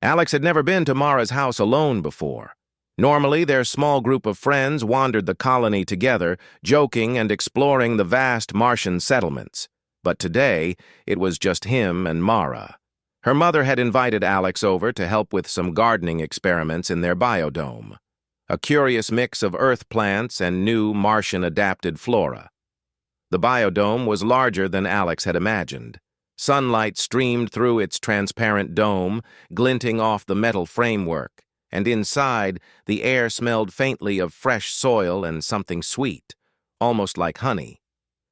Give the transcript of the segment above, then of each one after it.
Alex had never been to Mara's house alone before. Normally, their small group of friends wandered the colony together, joking and exploring the vast Martian settlements. But today, it was just him and Mara. Her mother had invited Alex over to help with some gardening experiments in their biodome, a curious mix of earth plants and new Martian-adapted flora. The biodome was larger than Alex had imagined. Sunlight streamed through its transparent dome, glinting off the metal framework, and inside, the air smelled faintly of fresh soil and something sweet, almost like honey.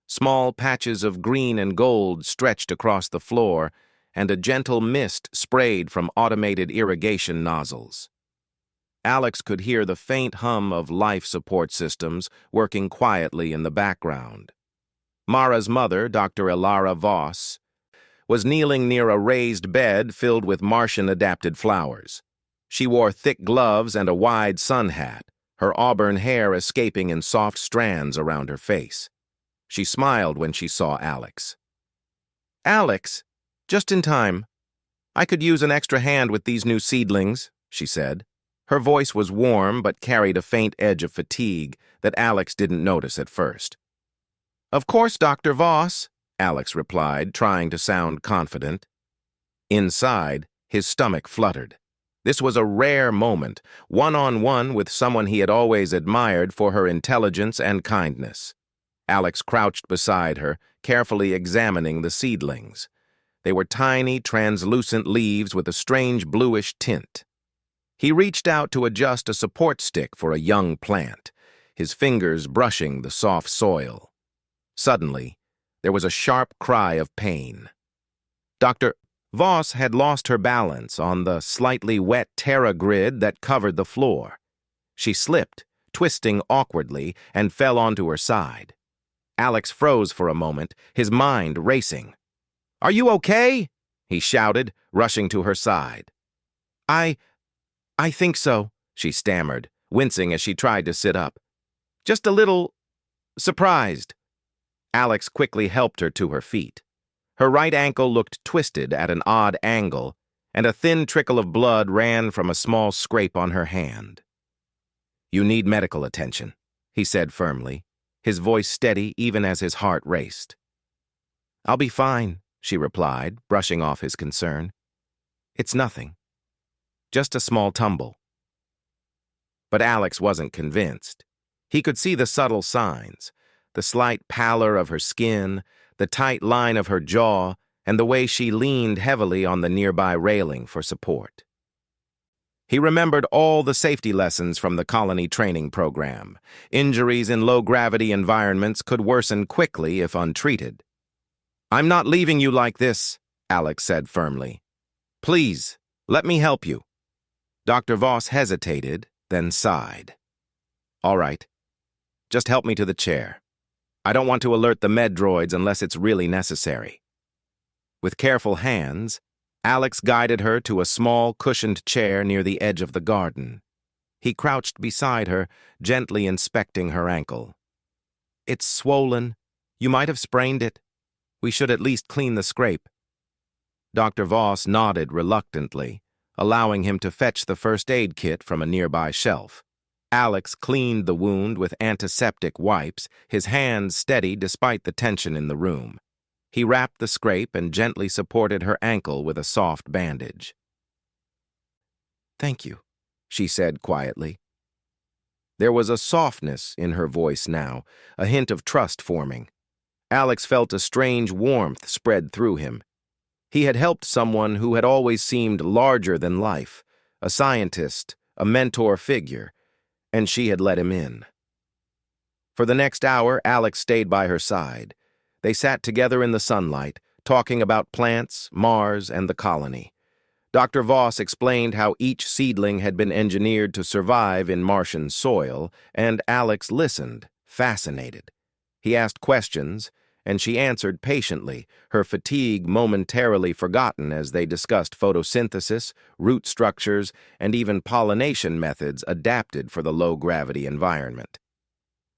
Small patches of green and gold stretched across the floor, and a gentle mist sprayed from automated irrigation nozzles. Alex could hear the faint hum of life support systems working quietly in the background. Mara's mother, Dr. Elara Voss, was kneeling near a raised bed filled with Martian-adapted flowers. She wore thick gloves and a wide sun hat, her auburn hair escaping in soft strands around her face. She smiled when she saw Alex. "Alex, just in time. I could use an extra hand with these new seedlings," she said. Her voice was warm but carried a faint edge of fatigue that Alex didn't notice at first. "Of course, Dr. Voss," Alex replied, trying to sound confident. Inside, his stomach fluttered. This was a rare moment, one-on-one with someone he had always admired for her intelligence and kindness. Alex crouched beside her, carefully examining the seedlings. They were tiny, translucent leaves with a strange bluish tint. He reached out to adjust a support stick for a young plant, his fingers brushing the soft soil. Suddenly, there was a sharp cry of pain. Dr. Voss had lost her balance on the slightly wet Terra grid that covered the floor. She slipped, twisting awkwardly, and fell onto her side. Alex froze for a moment, his mind racing. "Are you okay?" he shouted, rushing to her side. I think so," she stammered, wincing as she tried to sit up. "Just a little surprised." Alex quickly helped her to her feet. Her right ankle looked twisted at an odd angle, and a thin trickle of blood ran from a small scrape on her hand. "You need medical attention," he said firmly, his voice steady even as his heart raced. "I'll be fine," she replied, brushing off his concern. "It's nothing. Just a small tumble." But Alex wasn't convinced. He could see the subtle signs, the slight pallor of her skin, the tight line of her jaw, and the way she leaned heavily on the nearby railing for support. He remembered all the safety lessons from the colony training program. Injuries in low-gravity environments could worsen quickly if untreated. "I'm not leaving you like this," Alex said firmly. "Please, let me help you." Dr. Voss hesitated, then sighed. "All right. Just help me to the chair. I don't want to alert the med droids unless it's really necessary." With careful hands, Alex guided her to a small, cushioned chair near the edge of the garden. He crouched beside her, gently inspecting her ankle. "It's swollen. You might have sprained it. We should at least clean the scrape." Dr. Voss nodded reluctantly, allowing him to fetch the first aid kit from a nearby shelf. Alex cleaned the wound with antiseptic wipes, his hands steady despite the tension in the room. He wrapped the scrape and gently supported her ankle with a soft bandage. "Thank you," she said quietly. There was a softness in her voice now, a hint of trust forming. Alex felt a strange warmth spread through him. He had helped someone who had always seemed larger than life, a scientist, a mentor figure, and she had let him in. For the next hour, Alex stayed by her side. They sat together in the sunlight, talking about plants, Mars, and the colony. Dr. Voss explained how each seedling had been engineered to survive in Martian soil, and Alex listened, fascinated. He asked questions, and she answered patiently, her fatigue momentarily forgotten as they discussed photosynthesis, root structures, and even pollination methods adapted for the low-gravity environment.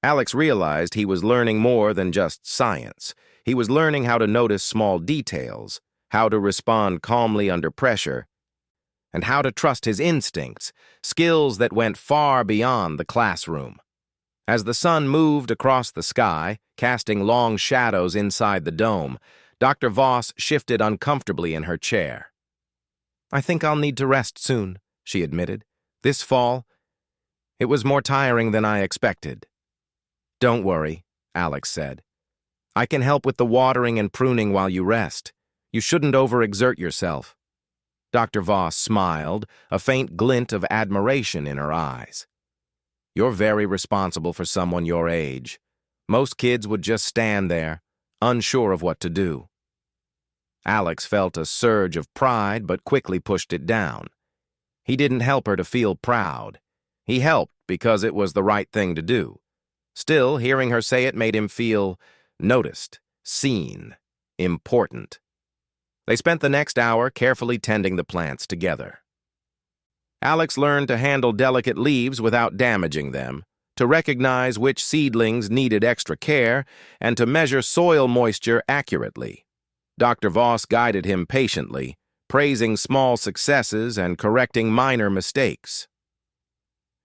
Alex realized he was learning more than just science. He was learning how to notice small details, how to respond calmly under pressure, and how to trust his instincts, skills that went far beyond the classroom. As the sun moved across the sky, casting long shadows inside the dome, Dr. Voss shifted uncomfortably in her chair. "I think I'll need to rest soon," she admitted. "This fall, it was more tiring than I expected." "Don't worry," Alex said. "I can help with the watering and pruning while you rest. You shouldn't overexert yourself." Dr. Voss smiled, a faint glint of admiration in her eyes. "You're very responsible for someone your age. Most kids would just stand there, unsure of what to do." Alex felt a surge of pride but quickly pushed it down. He didn't help her to feel proud. He helped because it was the right thing to do. Still, hearing her say it made him feel noticed, seen, important. They spent the next hour carefully tending the plants together. Alex learned to handle delicate leaves without damaging them, to recognize which seedlings needed extra care, and to measure soil moisture accurately. Dr. Voss guided him patiently, praising small successes and correcting minor mistakes.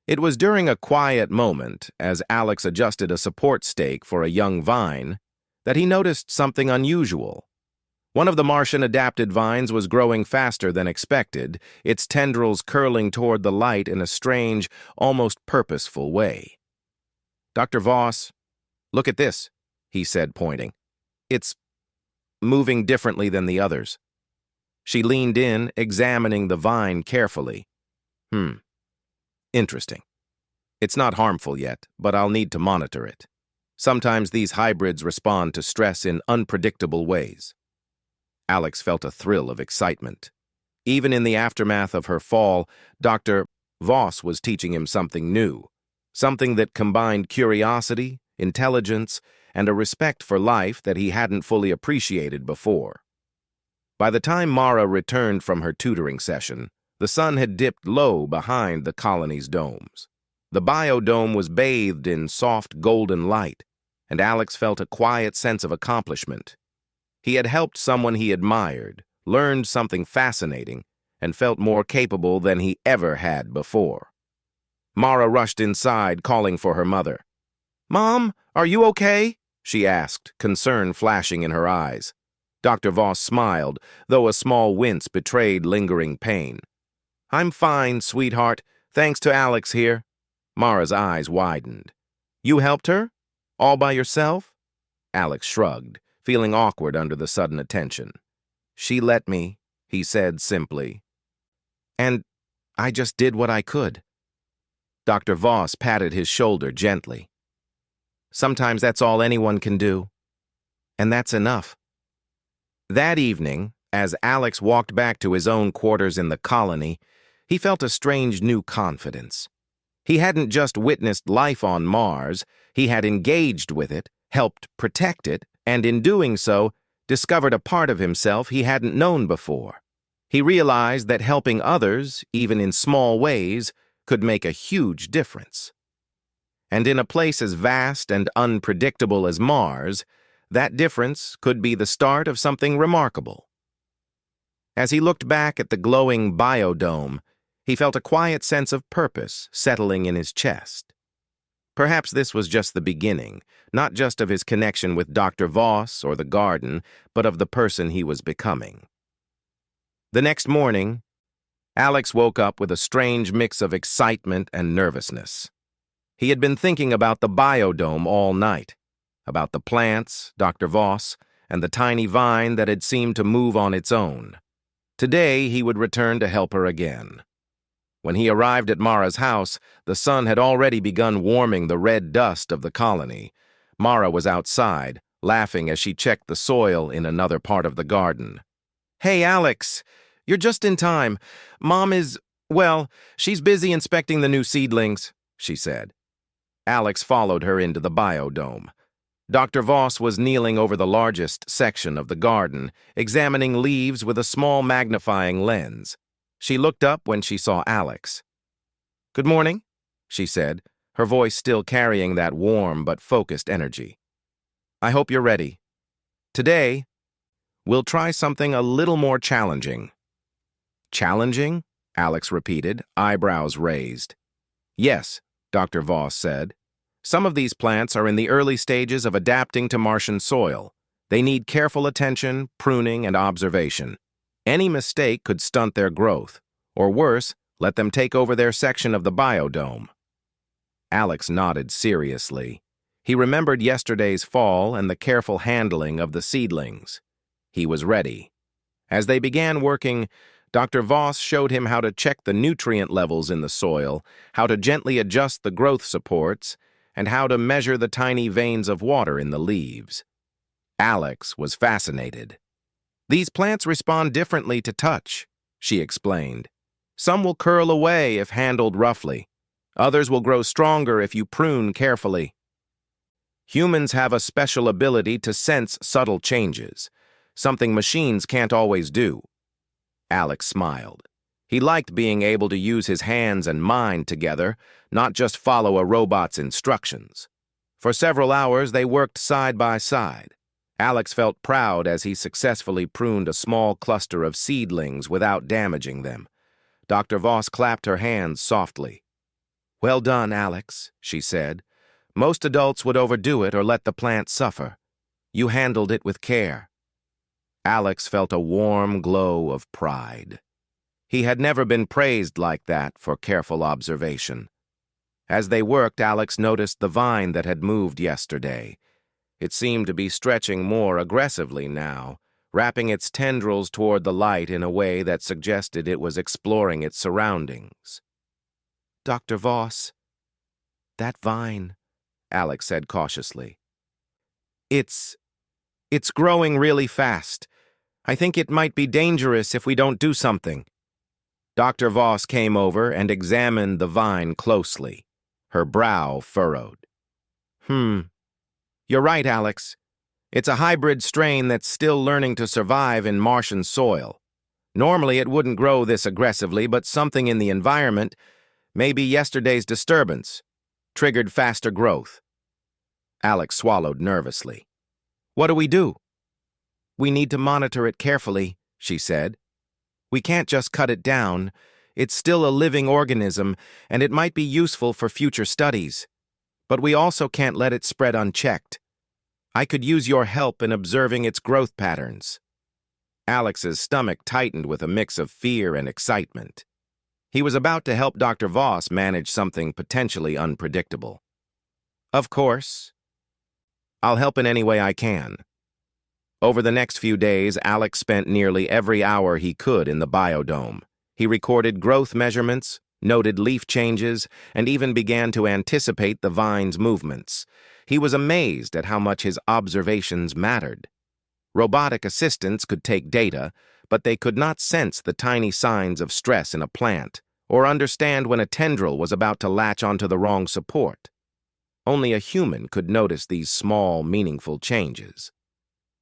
It was during a quiet moment, as Alex adjusted a support stake for a young vine, that he noticed something unusual. One of the Martian-adapted vines was growing faster than expected, its tendrils curling toward the light in a strange, almost purposeful way. "Dr. Voss, look at this," he said, pointing. "It's moving differently than the others." She leaned in, examining the vine carefully. Interesting. It's not harmful yet, but I'll need to monitor it. Sometimes these hybrids respond to stress in unpredictable ways." Alex felt a thrill of excitement. Even in the aftermath of her fall, Dr. Voss was teaching him something new, something that combined curiosity, intelligence, and a respect for life that he hadn't fully appreciated before. By the time Mara returned from her tutoring session, the sun had dipped low behind the colony's domes. The biodome was bathed in soft golden light, and Alex felt a quiet sense of accomplishment. He had helped someone he admired, learned something fascinating, and felt more capable than he ever had before. Mara rushed inside, calling for her mother. "Mom, are you okay?" she asked, concern flashing in her eyes. Dr. Voss smiled, though a small wince betrayed lingering pain. "I'm fine, sweetheart, thanks to Alex here." Mara's eyes widened. "You helped her? All by yourself?" Alex shrugged, feeling awkward under the sudden attention. "She let me," he said simply. "And I just did what I could." Dr. Voss patted his shoulder gently. "Sometimes that's all anyone can do. And that's enough." That evening, as Alex walked back to his own quarters in the colony, he felt a strange new confidence. He hadn't just witnessed life on Mars, he had engaged with it, helped protect it, and in doing so, discovered a part of himself he hadn't known before. He realized that helping others, even in small ways, could make a huge difference. And in a place as vast and unpredictable as Mars, that difference could be the start of something remarkable. As he looked back at the glowing biodome, he felt a quiet sense of purpose settling in his chest. Perhaps this was just the beginning, not just of his connection with Dr. Voss or the garden, but of the person he was becoming. The next morning, Alex woke up with a strange mix of excitement and nervousness. He had been thinking about the biodome all night, about the plants, Dr. Voss, and the tiny vine that had seemed to move on its own. Today, he would return to help her again. When he arrived at Mara's house, the sun had already begun warming the red dust of the colony. Mara was outside, laughing as she checked the soil in another part of the garden. "Hey, Alex, you're just in time. Mom is, well, she's busy inspecting the new seedlings," she said. Alex followed her into the biodome. Dr. Voss was kneeling over the largest section of the garden, examining leaves with a small magnifying lens. She looked up when she saw Alex. "Good morning," she said, her voice still carrying that warm but focused energy. "I hope you're ready. Today, we'll try something a little more challenging." "Challenging?" Alex repeated, eyebrows raised. Yes, Dr. Voss said. Some of these plants are in the early stages of adapting to Martian soil. They need careful attention, pruning, and observation. Any mistake could stunt their growth, or worse, let them take over their section of the biodome. Alex nodded seriously. He remembered yesterday's fall and the careful handling of the seedlings. He was ready. As they began working, Dr. Voss showed him how to check the nutrient levels in the soil, how to gently adjust the growth supports, and how to measure the tiny veins of water in the leaves. Alex was fascinated. These plants respond differently to touch, she explained. Some will curl away if handled roughly. Others will grow stronger if you prune carefully. Humans have a special ability to sense subtle changes, something machines can't always do. Alex smiled. He liked being able to use his hands and mind together, not just follow a robot's instructions. For several hours, they worked side by side. Alex felt proud as he successfully pruned a small cluster of seedlings without damaging them. Dr. Voss clapped her hands softly. "Well done, Alex," she said. "Most adults would overdo it or let the plant suffer. You handled it with care." Alex felt a warm glow of pride. He had never been praised like that for careful observation. As they worked, Alex noticed the vine that had moved yesterday. It seemed to be stretching more aggressively now, wrapping its tendrils toward the light in a way that suggested it was exploring its surroundings. "Dr. Voss, that vine," Alex said cautiously. It's growing really fast. I think it might be dangerous if we don't do something." Dr. Voss came over and examined the vine closely. Her brow furrowed. You're right, Alex. It's a hybrid strain that's still learning to survive in Martian soil. Normally it wouldn't grow this aggressively, but something in the environment, maybe yesterday's disturbance, triggered faster growth." Alex swallowed nervously. "What do we do?" "We need to monitor it carefully," she said. "We can't just cut it down. It's still a living organism, and it might be useful for future studies. But we also can't let it spread unchecked. I could use your help in observing its growth patterns." Alex's stomach tightened with a mix of fear and excitement. He was about to help Dr. Voss manage something potentially unpredictable. "Of course. I'll help in any way I can." Over the next few days, Alex spent nearly every hour he could in the biodome. He recorded growth measurements, noted leaf changes, and even began to anticipate the vine's movements. He was amazed at how much his observations mattered. Robotic assistants could take data, but they could not sense the tiny signs of stress in a plant, or understand when a tendril was about to latch onto the wrong support. Only a human could notice these small, meaningful changes.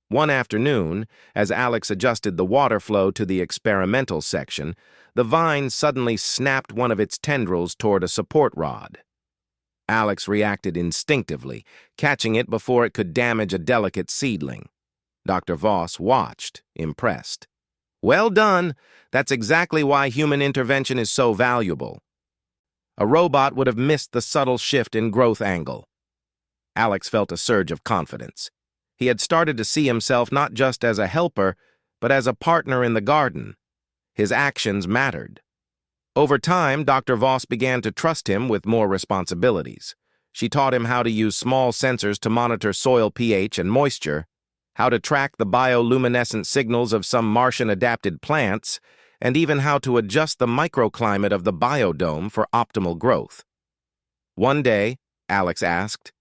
One afternoon, as Alex adjusted the water flow to the experimental section, the vine suddenly snapped one of its tendrils toward a support rod. Alex reacted instinctively, catching it before it could damage a delicate seedling. Dr. Voss watched, impressed. "Well done! That's exactly why human intervention is so valuable." A robot would have missed the subtle shift in growth angle. Alex felt a surge of confidence. He had started to see himself not just as a helper, but as a partner in the garden. His actions mattered. Over time, Dr. Voss began to trust him with more responsibilities. She taught him how to use small sensors to monitor soil pH and moisture, how to track the bioluminescent signals of some Martian-adapted plants, and even how to adjust the microclimate of the biodome for optimal growth. One day, Alex asked,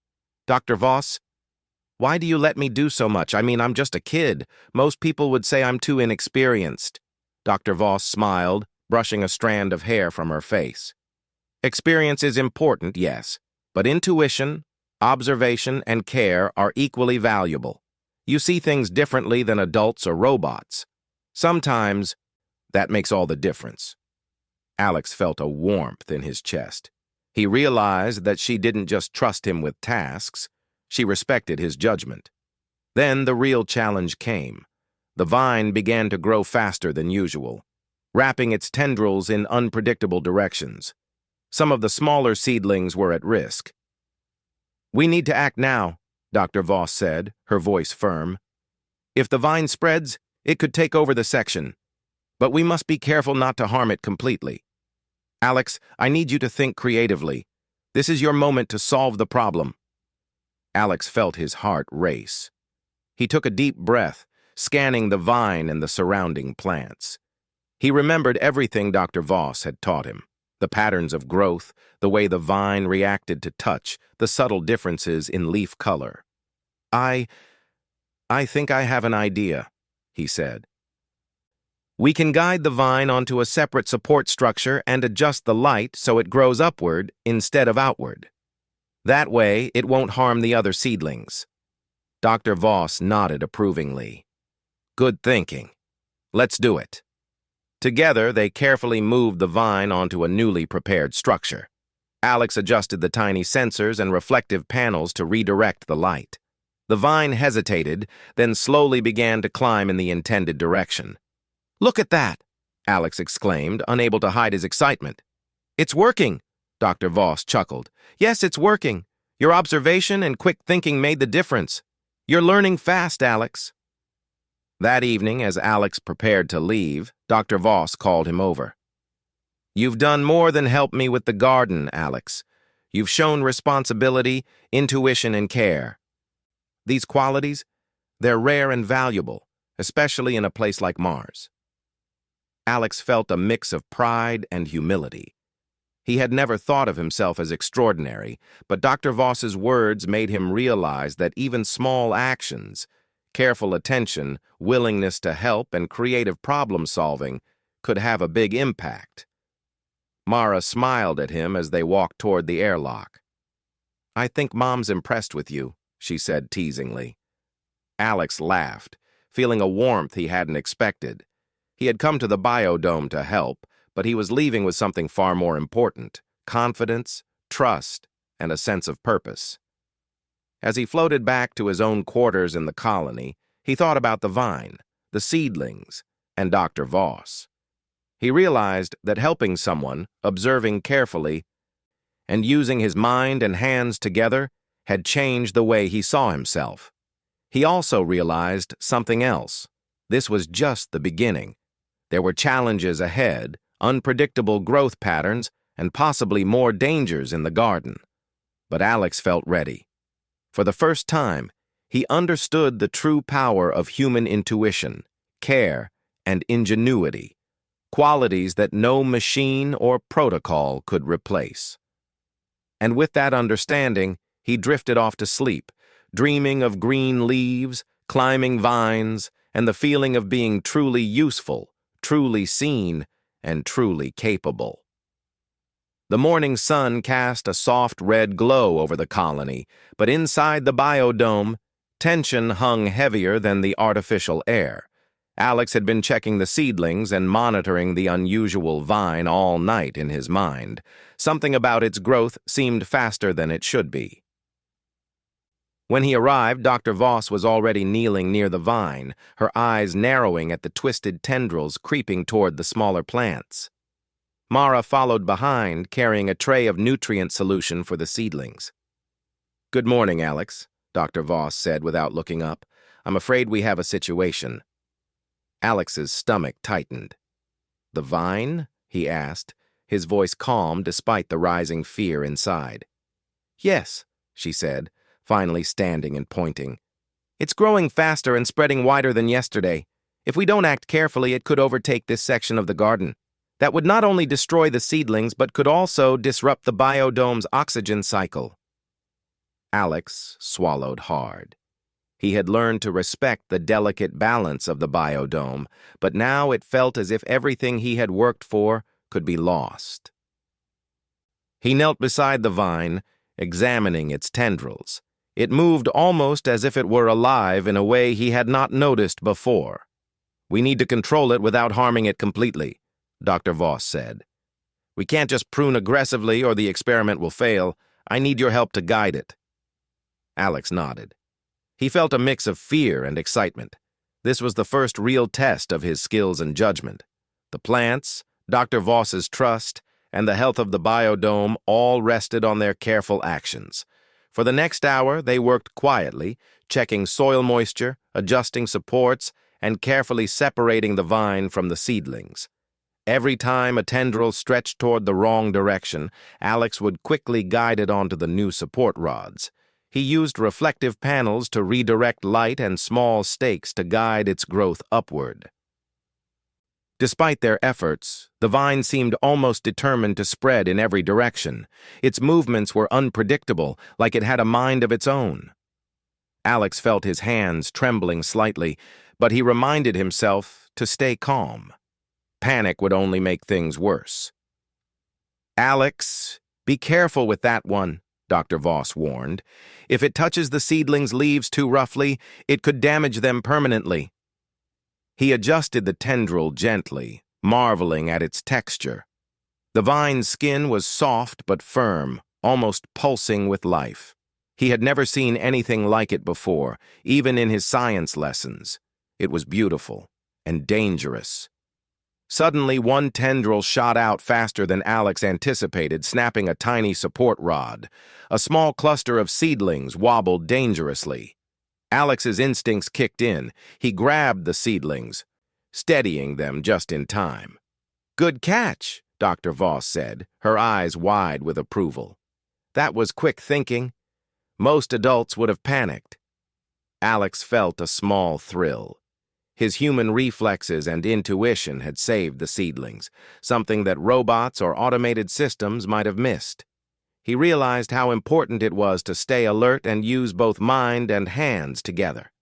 "Dr. Voss, why do you let me do so much? I mean, I'm just a kid. Most people would say I'm too inexperienced." Dr. Voss smiled, brushing a strand of hair from her face. "Experience is important, yes, but intuition, observation, and care are equally valuable. You see things differently than adults or robots. Sometimes, that makes all the difference." Alex felt a warmth in his chest. He realized that she didn't just trust him with tasks, she respected his judgment. Then the real challenge came. The vine began to grow faster than usual. wrapping its tendrils in unpredictable directions. Some of the smaller seedlings were at risk. "We need to act now," Dr. Voss said, her voice firm. "If the vine spreads, it could take over the section. But we must be careful not to harm it completely. Alex, I need you to think creatively. This is your moment to solve the problem." Alex felt his heart race. He took a deep breath, scanning the vine and the surrounding plants. He remembered everything Dr. Voss had taught him: the patterns of growth, the way the vine reacted to touch, the subtle differences in leaf color. I think I have an idea," he said. "We can guide the vine onto a separate support structure and adjust the light so it grows upward instead of outward. That way, it won't harm the other seedlings." Dr. Voss nodded approvingly. "Good thinking. Let's do it." Together, they carefully moved the vine onto a newly prepared structure. Alex adjusted the tiny sensors and reflective panels to redirect the light. The vine hesitated, then slowly began to climb in the intended direction. "Look at that!" Alex exclaimed, unable to hide his excitement. "It's working!" Dr. Voss chuckled. "Yes, it's working. Your observation and quick thinking made the difference. You're learning fast, Alex." That evening, as Alex prepared to leave, Dr. Voss called him over. "You've done more than help me with the garden, Alex. You've shown responsibility, intuition, and care. These qualities, they're rare and valuable, especially in a place like Mars." Alex felt a mix of pride and humility. He had never thought of himself as extraordinary, but Dr. Voss's words made him realize that even small actions, careful attention, willingness to help, and creative problem-solving could have a big impact. Mara smiled at him as they walked toward the airlock. "I think Mom's impressed with you," she said teasingly. Alex laughed, feeling a warmth he hadn't expected. He had come to the biodome to help, but he was leaving with something far more important: confidence, trust, and a sense of purpose. As he floated back to his own quarters in the colony, he thought about the vine, the seedlings, and Dr. Voss. He realized that helping someone, observing carefully, and using his mind and hands together had changed the way he saw himself. He also realized something else. This was just the beginning. There were challenges ahead, unpredictable growth patterns, and possibly more dangers in the garden. But Alex felt ready. For the first time, he understood the true power of human intuition, care, and ingenuity, qualities that no machine or protocol could replace. And with that understanding, he drifted off to sleep, dreaming of green leaves, climbing vines, and the feeling of being truly useful, truly seen, and truly capable. The morning sun cast a soft red glow over the colony, but inside the biodome, tension hung heavier than the artificial air. Alex had been checking the seedlings and monitoring the unusual vine all night in his mind. Something about its growth seemed faster than it should be. When he arrived, Dr. Voss was already kneeling near the vine, her eyes narrowing at the twisted tendrils creeping toward the smaller plants. Mara followed behind, carrying a tray of nutrient solution for the seedlings. "Good morning, Alex," Dr. Voss said without looking up. "I'm afraid we have a situation." Alex's stomach tightened. "The vine?" he asked, his voice calm despite the rising fear inside. "Yes," she said, finally standing and pointing. "It's growing faster and spreading wider than yesterday. If we don't act carefully, it could overtake this section of the garden. That would not only destroy the seedlings, but could also disrupt the biodome's oxygen cycle." Alex swallowed hard. He had learned to respect the delicate balance of the biodome, but now it felt as if everything he had worked for could be lost. He knelt beside the vine, examining its tendrils. It moved almost as if it were alive in a way he had not noticed before. "We need to control it without harming it completely," Dr. Voss said. "We can't just prune aggressively or the experiment will fail. I need your help to guide it." Alex nodded. He felt a mix of fear and excitement. This was the first real test of his skills and judgment. The plants, Dr. Voss's trust, and the health of the biodome all rested on their careful actions. For the next hour, they worked quietly, checking soil moisture, adjusting supports, and carefully separating the vine from the seedlings. Every time a tendril stretched toward the wrong direction, Alex would quickly guide it onto the new support rods. He used reflective panels to redirect light and small stakes to guide its growth upward. Despite their efforts, the vine seemed almost determined to spread in every direction. Its movements were unpredictable, like it had a mind of its own. Alex felt his hands trembling slightly, but he reminded himself to stay calm. Panic would only make things worse. "Alex, be careful with that one," Dr. Voss warned. "If it touches the seedlings' leaves too roughly, it could damage them permanently." He adjusted the tendril gently, marveling at its texture. The vine's skin was soft but firm, almost pulsing with life. He had never seen anything like it before, even in his science lessons. It was beautiful and dangerous. Suddenly, one tendril shot out faster than Alex anticipated, snapping a tiny support rod. A small cluster of seedlings wobbled dangerously. Alex's instincts kicked in. He grabbed the seedlings, steadying them just in time. "Good catch," Dr. Voss said, her eyes wide with approval. "That was quick thinking. Most adults would have panicked." Alex felt a small thrill. His human reflexes and intuition had saved the seedlings, something that robots or automated systems might have missed. He realized how important it was to stay alert and use both mind and hands together.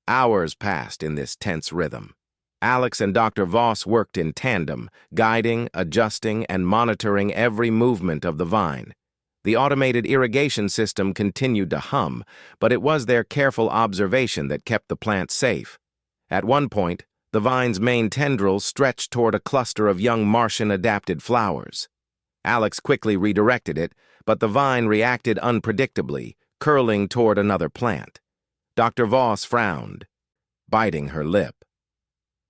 Hours passed in this tense rhythm. Alex and Dr. Voss worked in tandem, guiding, adjusting, and monitoring every movement of the vine. The automated irrigation system continued to hum, but it was their careful observation that kept the plant safe. At one point, the vine's main tendrils stretched toward a cluster of young Martian-adapted flowers. Alex quickly redirected it, but the vine reacted unpredictably, curling toward another plant. Dr. Voss frowned, biting her lip.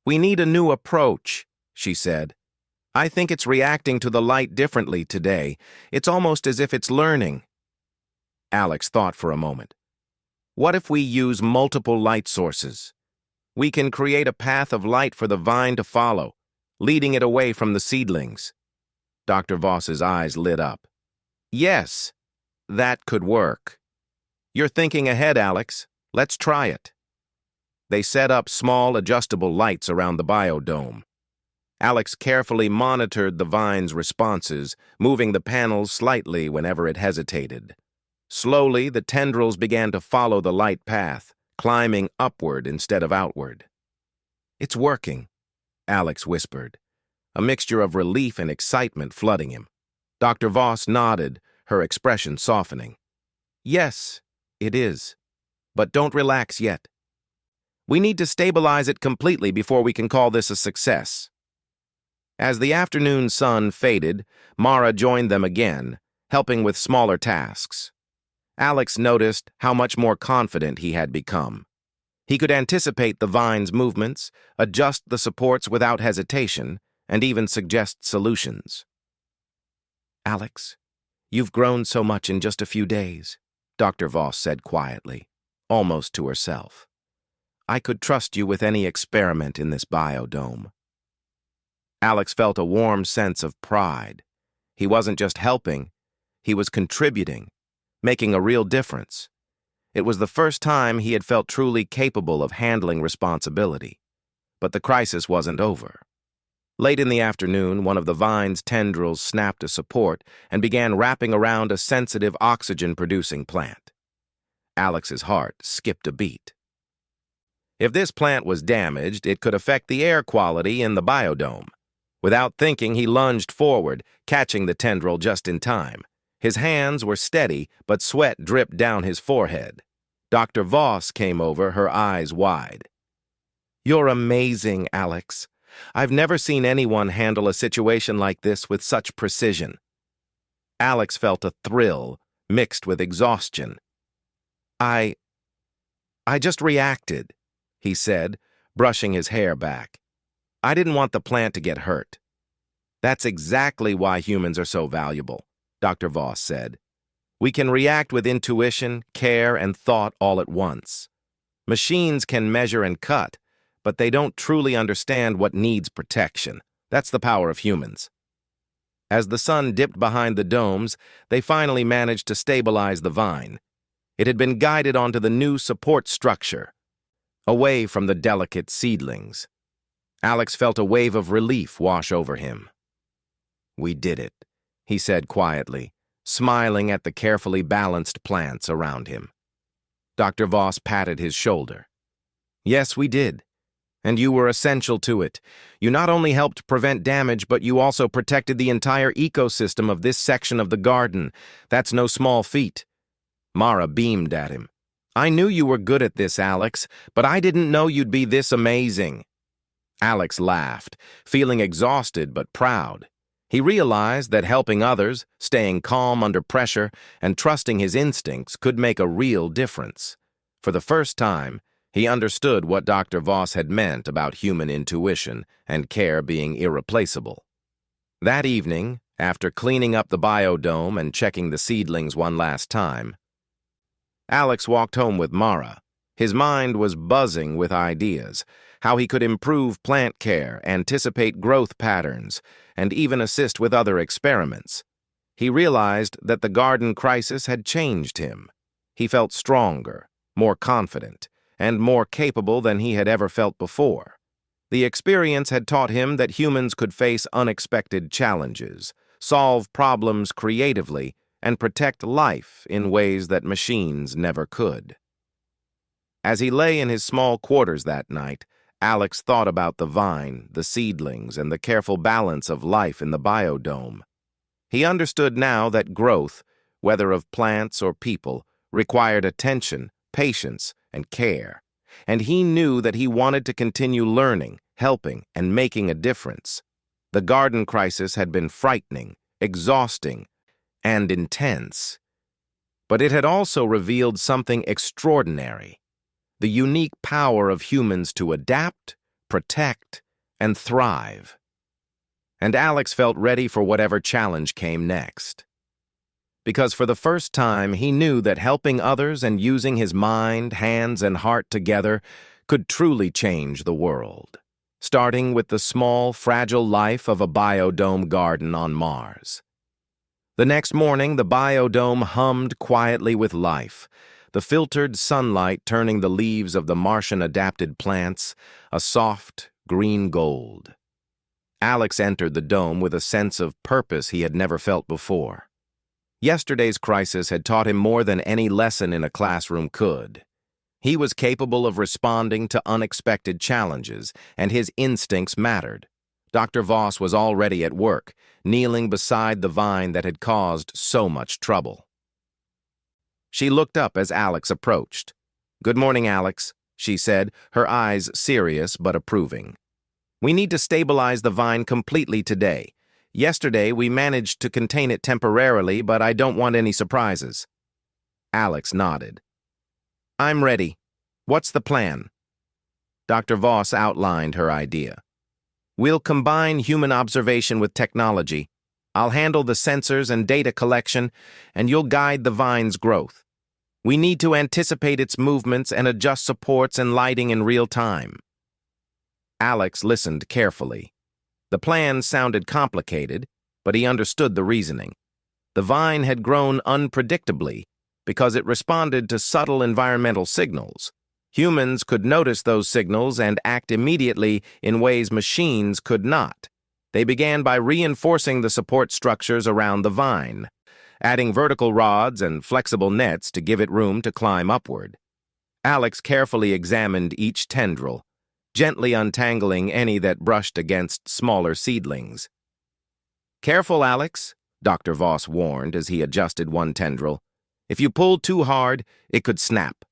"We need a new approach," she said. "I think it's reacting to the light differently today. It's almost as if it's learning." Alex thought for a moment. "What if we use multiple light sources? We can create a path of light for the vine to follow, leading it away from the seedlings." Dr. Voss's eyes lit up. "Yes, that could work. You're thinking ahead, Alex. Let's try it." They set up small adjustable lights around the biodome. Alex carefully monitored the vine's responses, moving the panels slightly whenever it hesitated. Slowly, the tendrils began to follow the light path, climbing upward instead of outward. "It's working," Alex whispered, a mixture of relief and excitement flooding him. Dr. Voss nodded, her expression softening. "Yes, it is. But don't relax yet. We need to stabilize it completely before we can call this a success." As the afternoon sun faded, Mara joined them again, helping with smaller tasks. Alex noticed how much more confident he had become. He could anticipate the vine's movements, adjust the supports without hesitation, and even suggest solutions. "Alex, you've grown so much in just a few days," Dr. Voss said quietly, almost to herself. "I could trust you with any experiment in this biodome." Alex felt a warm sense of pride. He wasn't just helping, he was contributing, making a real difference. It was the first time he had felt truly capable of handling responsibility. But the crisis wasn't over. Late in the afternoon, one of the vine's tendrils snapped a support and began wrapping around a sensitive oxygen-producing plant. Alex's heart skipped a beat. If this plant was damaged, it could affect the air quality in the biodome. Without thinking, he lunged forward, catching the tendril just in time. His hands were steady, but sweat dripped down his forehead. Dr. Voss came over, her eyes wide. "You're amazing, Alex. I've never seen anyone handle a situation like this with such precision." Alex felt a thrill, mixed with exhaustion. I just reacted," he said, brushing his hair back. I didn't want the plant to get hurt. That's exactly why humans are so valuable, Dr. Voss said. We can react with intuition, care, and thought all at once. Machines can measure and cut, but they don't truly understand what needs protection. That's the power of humans. As the sun dipped behind the domes, they finally managed to stabilize the vine. It had been guided onto the new support structure, away from the delicate seedlings. Alex felt a wave of relief wash over him. "We did it," he said quietly, smiling at the carefully balanced plants around him. Dr. Voss patted his shoulder. "Yes, we did. And you were essential to it. You not only helped prevent damage, but you also protected the entire ecosystem of this section of the garden. That's no small feat." Mara beamed at him. "I knew you were good at this, Alex, but I didn't know you'd be this amazing." Alex laughed, feeling exhausted but proud. He realized that helping others, staying calm under pressure, and trusting his instincts could make a real difference. For the first time, he understood what Dr. Voss had meant about human intuition and care being irreplaceable. That evening, after cleaning up the biodome and checking the seedlings one last time, Alex walked home with Mara. His mind was buzzing with ideas, how he could improve plant care, anticipate growth patterns, and even assist with other experiments. He realized that the garden crisis had changed him. He felt stronger, more confident, and more capable than he had ever felt before. The experience had taught him that humans could face unexpected challenges, solve problems creatively, and protect life in ways that machines never could. As he lay in his small quarters that night, Alex thought about the vine, the seedlings, and the careful balance of life in the biodome. He understood now that growth, whether of plants or people, required attention, patience, and care. And he knew that he wanted to continue learning, helping, and making a difference. The garden crisis had been frightening, exhausting, and intense. But it had also revealed something extraordinary: the unique power of humans to adapt, protect, and thrive. And Alex felt ready for whatever challenge came next. Because for the first time, he knew that helping others and using his mind, hands, and heart together could truly change the world, starting with the small, fragile life of a biodome garden on Mars. The next morning, the biodome hummed quietly with life, the filtered sunlight turning the leaves of the Martian-adapted plants a soft, green gold. Alex entered the dome with a sense of purpose he had never felt before. Yesterday's crisis had taught him more than any lesson in a classroom could. He was capable of responding to unexpected challenges, and his instincts mattered. Dr. Voss was already at work, kneeling beside the vine that had caused so much trouble. She looked up as Alex approached. "Good morning, Alex," she said, her eyes serious but approving. "We need to stabilize the vine completely today. Yesterday, we managed to contain it temporarily, but I don't want any surprises." Alex nodded. "I'm ready. What's the plan?" Dr. Voss outlined her idea. "We'll combine human observation with technology. I'll handle the sensors and data collection, and you'll guide the vine's growth. We need to anticipate its movements and adjust supports and lighting in real time." Alex listened carefully. The plan sounded complicated, but he understood the reasoning. The vine had grown unpredictably because it responded to subtle environmental signals. Humans could notice those signals and act immediately in ways machines could not. They began by reinforcing the support structures around the vine, adding vertical rods and flexible nets to give it room to climb upward. Alex carefully examined each tendril, gently untangling any that brushed against smaller seedlings. "Careful, Alex," Dr. Voss warned as he adjusted one tendril. "If you pulled too hard, it could snap."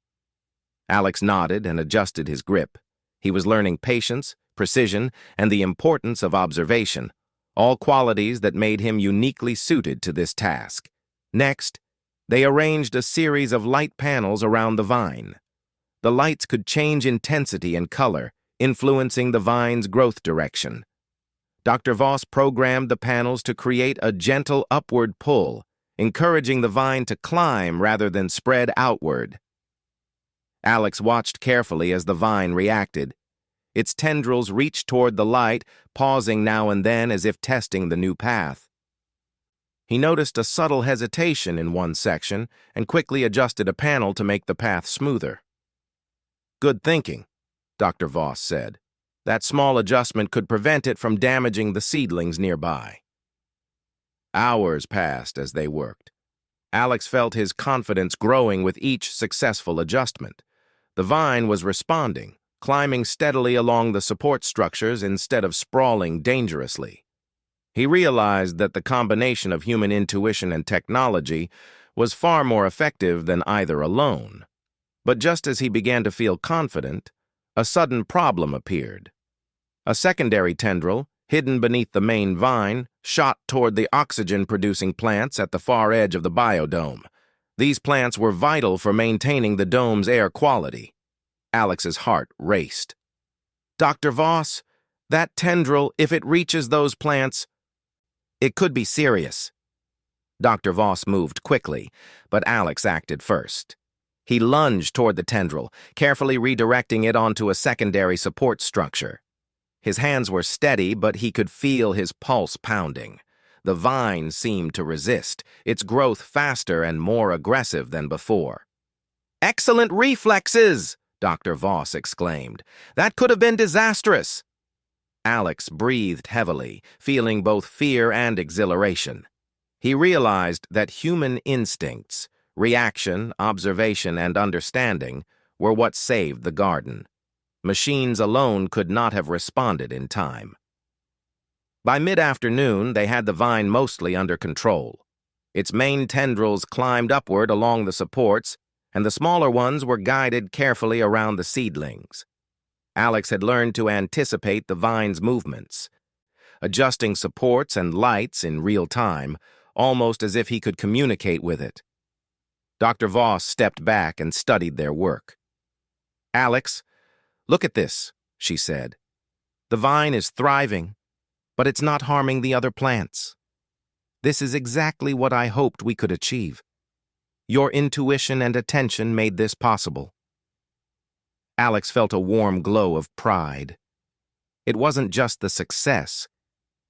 Alex nodded and adjusted his grip. He was learning patience, precision, and the importance of observation, all qualities that made him uniquely suited to this task. Next, they arranged a series of light panels around the vine. The lights could change intensity and color, influencing the vine's growth direction. Dr. Voss programmed the panels to create a gentle upward pull, encouraging the vine to climb rather than spread outward. Alex watched carefully as the vine reacted. Its tendrils reached toward the light, pausing now and then as if testing the new path. He noticed a subtle hesitation in one section and quickly adjusted a panel to make the path smoother. "Good thinking," Dr. Voss said. "That small adjustment could prevent it from damaging the seedlings nearby." Hours passed as they worked. Alex felt his confidence growing with each successful adjustment. The vine was responding, climbing steadily along the support structures instead of sprawling dangerously. He realized that the combination of human intuition and technology was far more effective than either alone. But just as he began to feel confident, a sudden problem appeared. A secondary tendril, hidden beneath the main vine, shot toward the oxygen-producing plants at the far edge of the biodome. These plants were vital for maintaining the dome's air quality. Alex's heart raced. "Dr. Voss, that tendril, if it reaches those plants, it could be serious." Dr. Voss moved quickly, but Alex acted first. He lunged toward the tendril, carefully redirecting it onto a secondary support structure. His hands were steady, but he could feel his pulse pounding. The vine seemed to resist, its growth faster and more aggressive than before. "Excellent reflexes!" Dr. Voss exclaimed. "That could have been disastrous." Alex breathed heavily, feeling both fear and exhilaration. He realized that human instincts, reaction, observation, and understanding, were what saved the garden. Machines alone could not have responded in time. By mid-afternoon, they had the vine mostly under control. Its main tendrils climbed upward along the supports, and the smaller ones were guided carefully around the seedlings. Alex had learned to anticipate the vine's movements, adjusting supports and lights in real time, almost as if he could communicate with it. Dr. Voss stepped back and studied their work. "Alex, look at this," she said. "The vine is thriving, but it's not harming the other plants. This is exactly what I hoped we could achieve. Your intuition and attention made this possible." Alex felt a warm glow of pride. It wasn't just the success.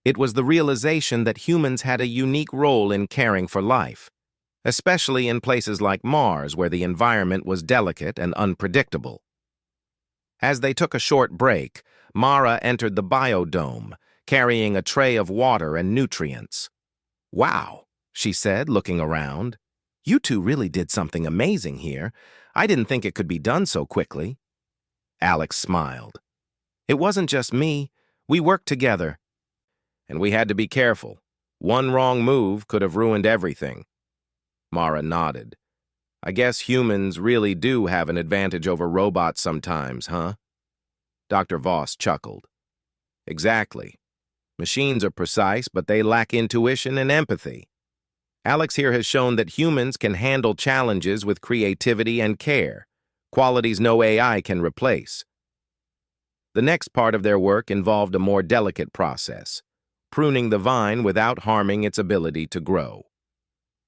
It was the realization that humans had a unique role in caring for life, especially in places like Mars where the environment was delicate and unpredictable. As they took a short break, Mara entered the biodome, carrying a tray of water and nutrients. "Wow," she said, looking around. "You two really did something amazing here. I didn't think it could be done so quickly." Alex smiled. "It wasn't just me. We worked together. And we had to be careful. One wrong move could have ruined everything." Mara nodded. "I guess humans really do have an advantage over robots sometimes, huh?" Dr. Voss chuckled. "Exactly. Machines are precise, but they lack intuition and empathy. Alex here has shown that humans can handle challenges with creativity and care, qualities no AI can replace." The next part of their work involved a more delicate process, pruning the vine without harming its ability to grow.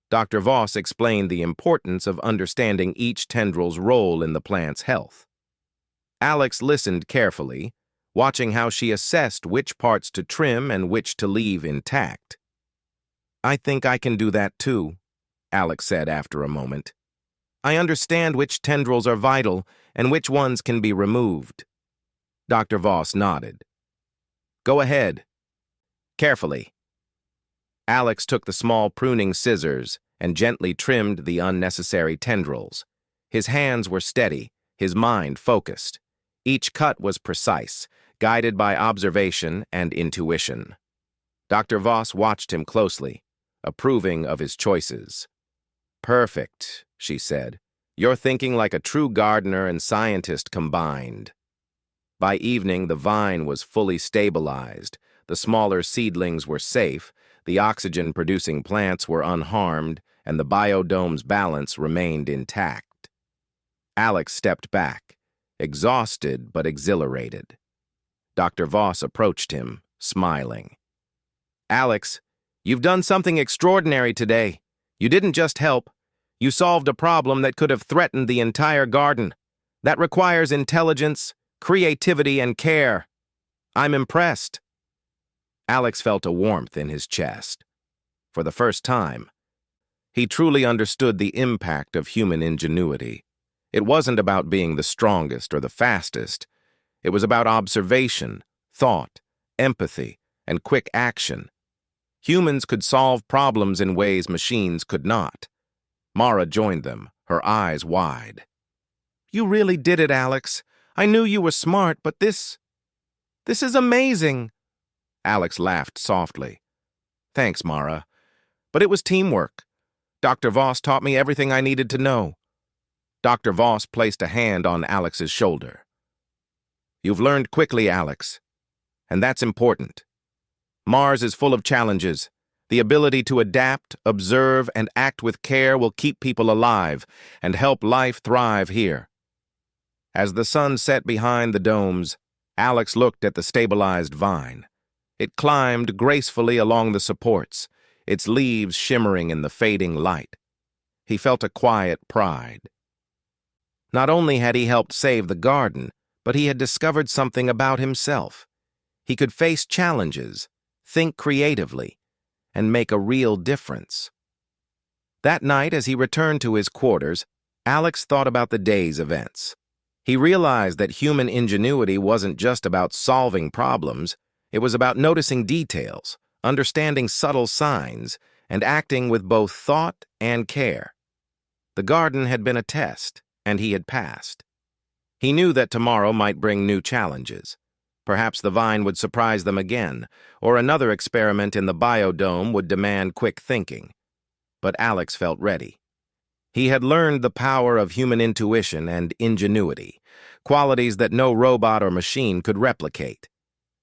Dr. Voss explained the importance of understanding each tendril's role in the plant's health. Alex listened carefully, watching how she assessed which parts to trim and which to leave intact. "I think I can do that too," Alex said after a moment. "I understand which tendrils are vital and which ones can be removed." Dr. Voss nodded. "Go ahead. Carefully." Alex took the small pruning scissors and gently trimmed the unnecessary tendrils. His hands were steady, his mind focused. Each cut was precise, guided by observation and intuition. Dr. Voss watched him closely, approving of his choices. "Perfect," she said. "You're thinking like a true gardener and scientist combined." By evening, the vine was fully stabilized, the smaller seedlings were safe, the oxygen-producing plants were unharmed, and the biodome's balance remained intact. Alex stepped back, exhausted but exhilarated. Dr. Voss approached him, smiling. Alex, you've done something extraordinary today. You didn't just help. You solved a problem that could have threatened the entire garden. That requires intelligence, creativity, and care. I'm impressed. Alex felt a warmth in his chest. For the first time, he truly understood the impact of human ingenuity. It wasn't about being the strongest or the fastest. It was about observation, thought, empathy, and quick action. Humans could solve problems in ways machines could not. Mara joined them, her eyes wide. You really did it, Alex. I knew you were smart, but this is amazing. Alex laughed softly. Thanks, Mara. But it was teamwork. Dr. Voss taught me everything I needed to know. Dr. Voss placed a hand on Alex's shoulder. You've learned quickly, Alex, and that's important. Mars is full of challenges. The ability to adapt, observe, and act with care will keep people alive and help life thrive here. As the sun set behind the domes, Alex looked at the stabilized vine. It climbed gracefully along the supports, its leaves shimmering in the fading light. He felt a quiet pride. Not only had he helped save the garden, but he had discovered something about himself. He could face challenges, think creatively, and make a real difference. That night, as he returned to his quarters, Alex thought about the day's events. He realized that human ingenuity wasn't just about solving problems, it was about noticing details, understanding subtle signs, and acting with both thought and care. The garden had been a test, and he had passed. He knew that tomorrow might bring new challenges. Perhaps the vine would surprise them again, or another experiment in the biodome would demand quick thinking. But Alex felt ready. He had learned the power of human intuition and ingenuity, qualities that no robot or machine could replicate.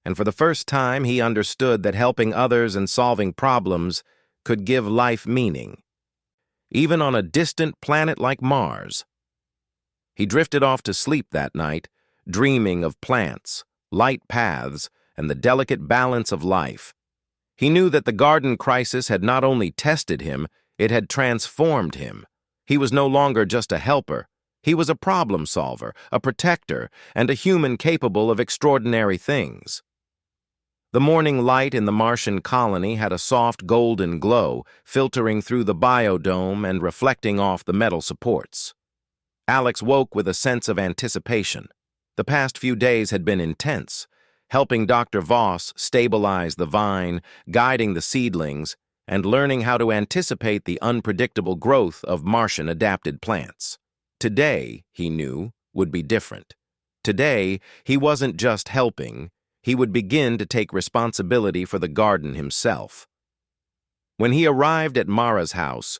And for the first time, he understood that helping others and solving problems could give life meaning, even on a distant planet like Mars. He drifted off to sleep that night, dreaming of plants, light paths, and the delicate balance of life. He knew that the garden crisis had not only tested him, it had transformed him. He was no longer just a helper. He was a problem solver, a protector, and a human capable of extraordinary things. The morning light in the Martian colony had a soft golden glow, filtering through the biodome and reflecting off the metal supports. Alex woke with a sense of anticipation. The past few days had been intense, helping Dr. Voss stabilize the vine, guiding the seedlings, and learning how to anticipate the unpredictable growth of Martian-adapted plants. Today, he knew, would be different. Today, he wasn't just helping, he would begin to take responsibility for the garden himself. When he arrived at Mara's house,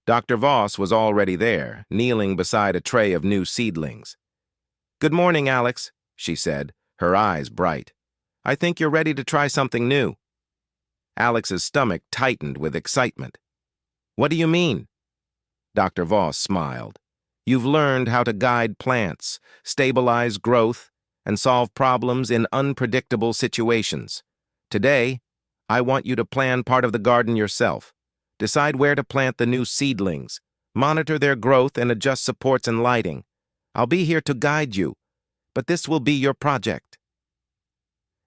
Dr. Voss was already there, kneeling beside a tray of new seedlings. "Good morning, Alex," she said, her eyes bright. "I think you're ready to try something new." Alex's stomach tightened with excitement. "What do you mean?" Dr. Voss smiled. "You've learned how to guide plants, stabilize growth, and solve problems in unpredictable situations. Today, I want you to plan part of the garden yourself. Decide where to plant the new seedlings, monitor their growth, and adjust supports and lighting. I'll be here to guide you, but this will be your project."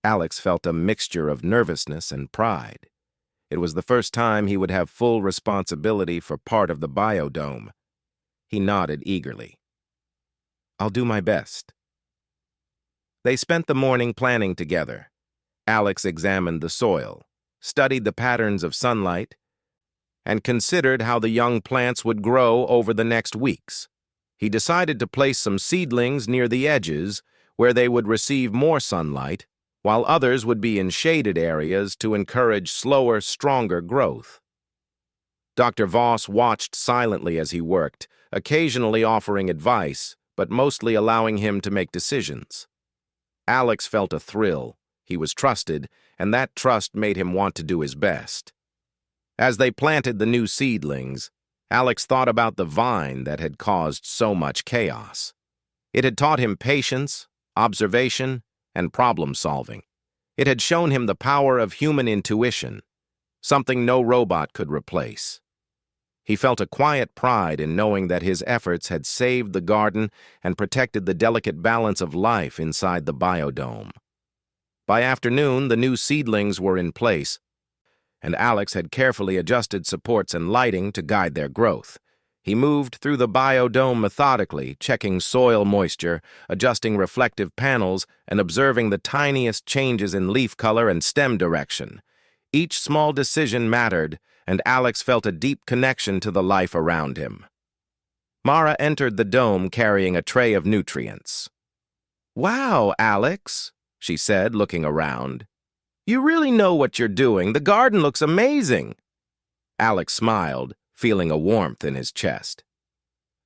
Alex felt a mixture of nervousness and pride. It was the first time he would have full responsibility for part of the biodome. He nodded eagerly. "I'll do my best." They spent the morning planning together. Alex examined the soil, studied the patterns of sunlight, and considered how the young plants would grow over the next weeks. He decided to place some seedlings near the edges where they would receive more sunlight, while others would be in shaded areas to encourage slower, stronger growth. Dr. Voss watched silently as he worked, occasionally offering advice, but mostly allowing him to make decisions. Alex felt a thrill. He was trusted, and that trust made him want to do his best. As they planted the new seedlings, Alex thought about the vine that had caused so much chaos. It had taught him patience, observation, and problem-solving. It had shown him the power of human intuition, something no robot could replace. He felt a quiet pride in knowing that his efforts had saved the garden and protected the delicate balance of life inside the biodome. By afternoon, the new seedlings were in place, and Alex had carefully adjusted supports and lighting to guide their growth. He moved through the biodome methodically, checking soil moisture, adjusting reflective panels, and observing the tiniest changes in leaf color and stem direction. Each small decision mattered, and Alex felt a deep connection to the life around him. Mara entered the dome carrying a tray of nutrients. "Wow, Alex," she said, looking around. "You really know what you're doing. The garden looks amazing." Alex smiled, feeling a warmth in his chest.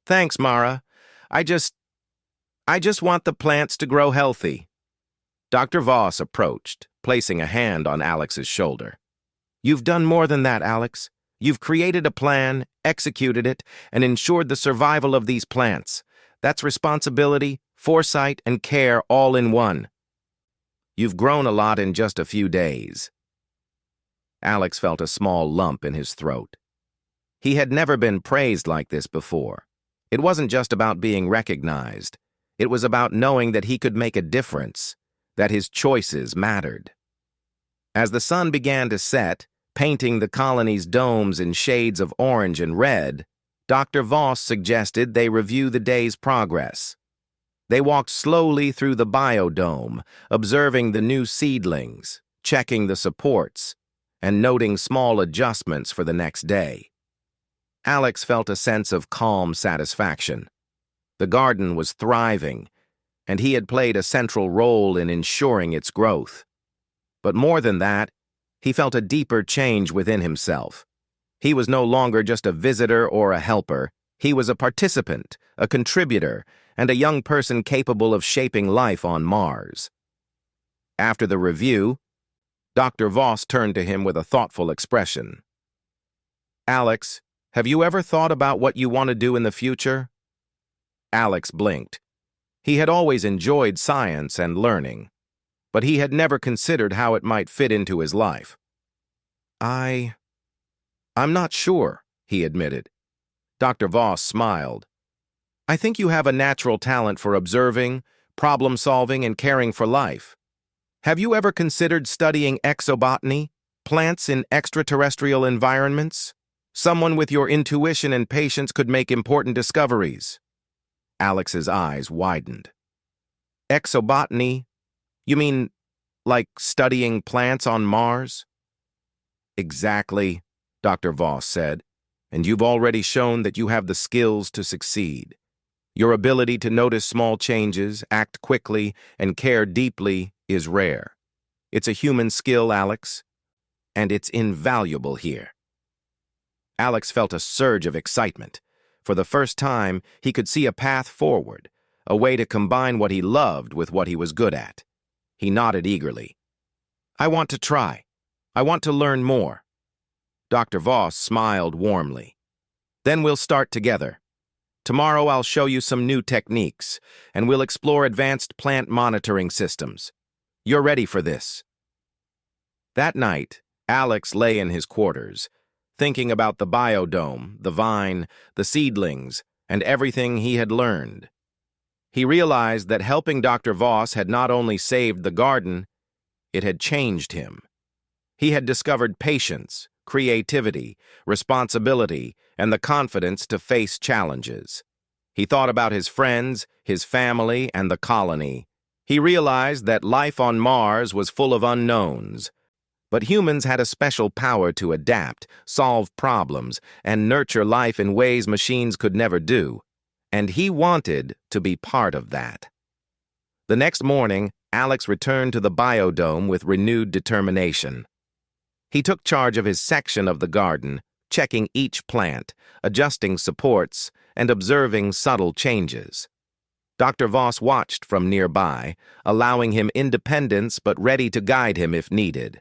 "Thanks, Mara. I just want the plants to grow healthy." Dr. Voss approached, placing a hand on Alex's shoulder. "You've done more than that, Alex. You've created a plan, executed it, and ensured the survival of these plants. That's responsibility, foresight, and care all in one. You've grown a lot in just a few days." Alex felt a small lump in his throat. He had never been praised like this before. It wasn't just about being recognized. It was about knowing that he could make a difference, that his choices mattered. As the sun began to set, painting the colony's domes in shades of orange and red, Dr. Voss suggested they review the day's progress. They walked slowly through the biodome, observing the new seedlings, checking the supports, and noting small adjustments for the next day. Alex felt a sense of calm satisfaction. The garden was thriving, and he had played a central role in ensuring its growth. But more than that, he felt a deeper change within himself. He was no longer just a visitor or a helper. He was a participant, a contributor, and a young person capable of shaping life on Mars. After the review, Dr. Voss turned to him with a thoughtful expression. "Alex, have you ever thought about what you want to do in the future?" Alex blinked. He had always enjoyed science and learning, but he had never considered how it might fit into his life. I'm not sure," he admitted. Dr. Voss smiled. "I think you have a natural talent for observing, problem-solving, and caring for life. Have you ever considered studying exobotany, plants in extraterrestrial environments? Someone with your intuition and patience could make important discoveries." Alex's eyes widened. "Exobotany? You mean, like studying plants on Mars?" "Exactly," Dr. Voss said, "and you've already shown that you have the skills to succeed. Your ability to notice small changes, act quickly, and care deeply is rare. It's a human skill, Alex, and it's invaluable here." Alex felt a surge of excitement. For the first time, he could see a path forward, a way to combine what he loved with what he was good at. He nodded eagerly. "I want to try. I want to learn more." Dr. Voss smiled warmly. "Then we'll start together. Tomorrow I'll show you some new techniques, and we'll explore advanced plant monitoring systems. You're ready for this." That night, Alex lay in his quarters, thinking about the biodome, the vine, the seedlings, and everything he had learned. He realized that helping Dr. Voss had not only saved the garden, it had changed him. He had discovered patience, creativity, responsibility, and the confidence to face challenges. He thought about his friends, his family, and the colony. He realized that life on Mars was full of unknowns, but humans had a special power to adapt, solve problems, and nurture life in ways machines could never do, and he wanted to be part of that. The next morning, Alex returned to the biodome with renewed determination. He took charge of his section of the garden, checking each plant, adjusting supports, and observing subtle changes. Dr. Voss watched from nearby, allowing him independence but ready to guide him if needed.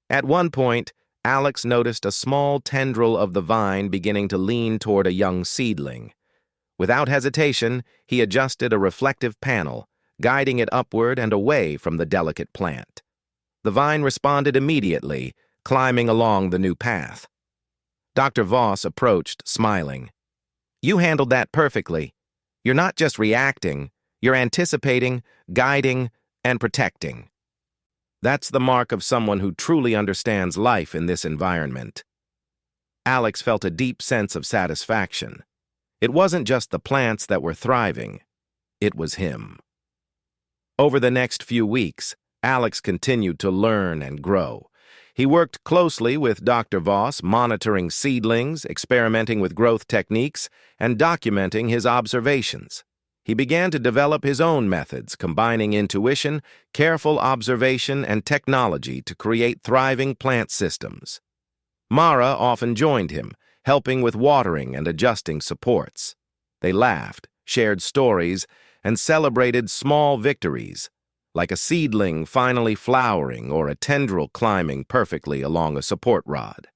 At one point, Alex noticed a small tendril of the vine beginning to lean toward a young seedling. Without hesitation, he adjusted a reflective panel, guiding it upward and away from the delicate plant. The vine responded immediately, climbing along the new path. Dr. Voss approached, smiling. "You handled that perfectly. You're not just reacting, you're anticipating, guiding, and protecting. That's the mark of someone who truly understands life in this environment." Alex felt a deep sense of satisfaction. It wasn't just the plants that were thriving, it was him. Over the next few weeks, Alex continued to learn and grow. He worked closely with Dr. Voss, monitoring seedlings, experimenting with growth techniques, and documenting his observations. He began to develop his own methods, combining intuition, careful observation, and technology to create thriving plant systems. Mara often joined him, helping with watering and adjusting supports. They laughed, shared stories, and celebrated small victories, like a seedling finally flowering or a tendril climbing perfectly along a support rod.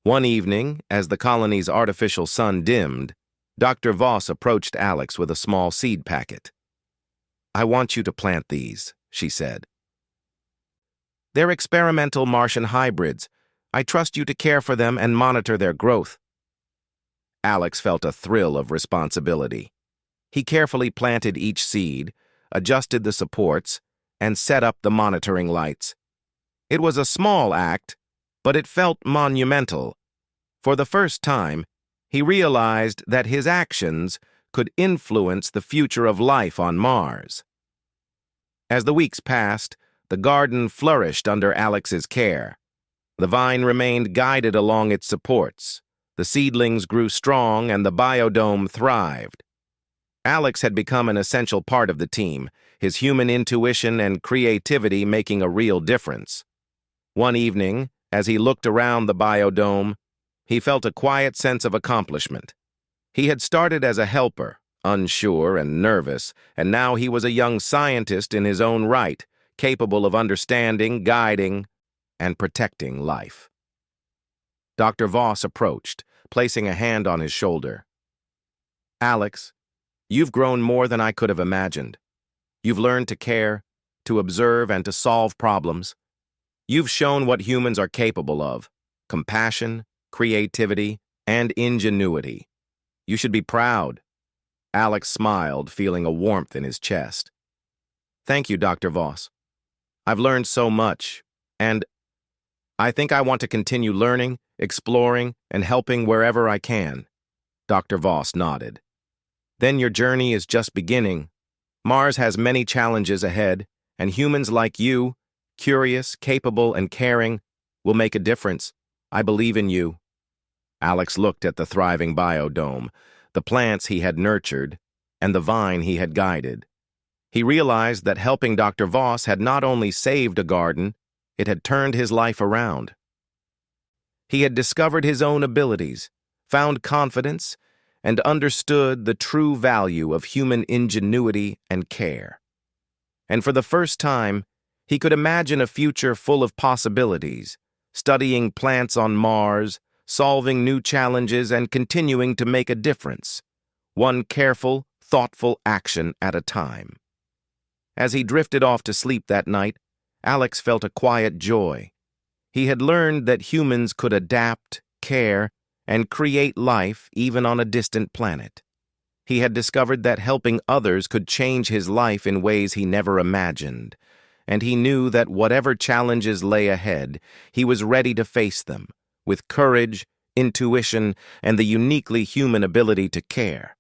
One evening, as the colony's artificial sun dimmed, Dr. Voss approached Alex with a small seed packet. "I want you to plant these," she said. "They're experimental Martian hybrids. I trust you to care for them and monitor their growth." Alex felt a thrill of responsibility. He carefully planted each seed, adjusted the supports, and set up the monitoring lights. It was a small act, but it felt monumental. For the first time, he realized that his actions could influence the future of life on Mars. As the weeks passed, the garden flourished under Alex's care. The vine remained guided along its supports. The seedlings grew strong and the biodome thrived. Alex had become an essential part of the team, his human intuition and creativity making a real difference. One evening, as he looked around the biodome, he felt a quiet sense of accomplishment. He had started as a helper, unsure and nervous, and now he was a young scientist in his own right, capable of understanding, guiding, and protecting life. Dr. Voss approached, placing a hand on his shoulder. "Alex, you've grown more than I could have imagined. You've learned to care, to observe, and to solve problems. You've shown what humans are capable of: compassion, creativity, and ingenuity. You should be proud." Alex smiled, feeling a warmth in his chest. "Thank you, Dr. Voss. I've learned so much, and I think I want to continue learning, exploring, and helping wherever I can." Dr. Voss nodded. "Then your journey is just beginning. Mars has many challenges ahead, and humans like you, curious, capable, and caring, will make a difference. I believe in you." Alex looked at the thriving biodome, the plants he had nurtured, and the vine he had guided. He realized that helping Dr. Voss had not only saved a garden, it had turned his life around. He had discovered his own abilities, found confidence, and understood the true value of human ingenuity and care. And for the first time, he could imagine a future full of possibilities, studying plants on Mars, solving new challenges, and continuing to make a difference, one careful, thoughtful action at a time. As he drifted off to sleep that night, Alex felt a quiet joy. He had learned that humans could adapt, care, and create life even on a distant planet. He had discovered that helping others could change his life in ways he never imagined, and he knew that whatever challenges lay ahead, he was ready to face them, with courage, intuition, and the uniquely human ability to care.